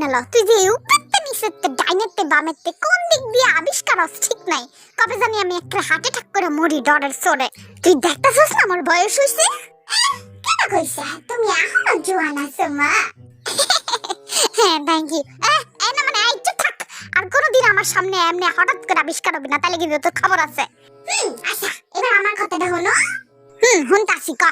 না ল তুই যে উপরতে নিচেতে ডাইনেতে বামেতে কোন দিক দিয়ে আবিষ্কার হস ঠিক নাই কবে জানি আমি একটা হার্ট অ্যাটাক করে মরি ডরের সরে তুই দেখতাছস না আমার বয়স হইছে কেন কইছা তুমি এখনো জোয়ান আছো মা হ্যাঁ থ্যাংক ইউ এই না মানে এই চুপ থাক আর কোনদিন আমার সামনে এমনি হঠাৎ করে আবিষ্কার হবে না তাহলে কিন্তু তোর খবর আছে আচ্ছা এবার আমার কথাটা হলো হুনতাছি ক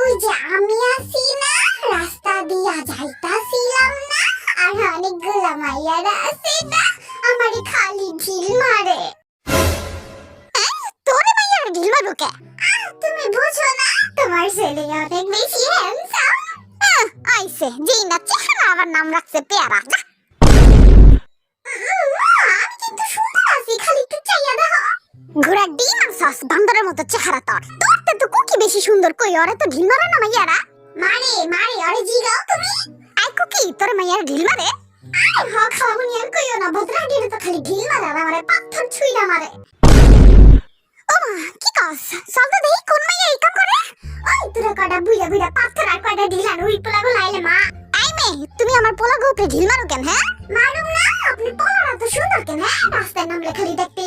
ওই যে আমি আছি না রাস্তা দিয়া যাইতাছিলাম না আর অনেকগুলো মাইয়ারা আছে না আমারে খালি ঢিল মারে তোরে মাইয়ারা ঢিল মারবো কে তুমি বুঝো না তোমার ছেলে অনেক বেশি হ্যান্ডসাম আইছে যেই না চেহারা আবার নাম রাখছে পেয়ারা আমি কিন্তু সুন্দর আছি খালি একটু চাইয়া দেখো ঘোড়া ডিম আর সস বান্দরের মতো চেহারা তোর তোরতে তো কুকি বেশি সুন্দর কই ওরে তো ঢিল মারে না মাইয়ারা মারে মারে ওরে জিগাও তুমি আই কুকি তোর মাইয়ারা ঢিল মারে আরে হ খাবুনি আর কইও না বদরা দিলে তো খালি ঢিল মারে আর আমারে পাথর ছুঁইরা মারে ও মা কি কস চল তো দেখি কোন মাইয়া এই কাম করে ওই তোরা কটা বুইয়া বুইয়া পাথর আর কটা ঢিল আর উই পোলাগো লাইলে মা আই মে তুমি আমার পোলাগো উপরে ঢিল মারো কেন হ্যাঁ মারুম না আপনি পোলারা তো সুন্দর কেন রাস্তায় নামলে খালি দেখতে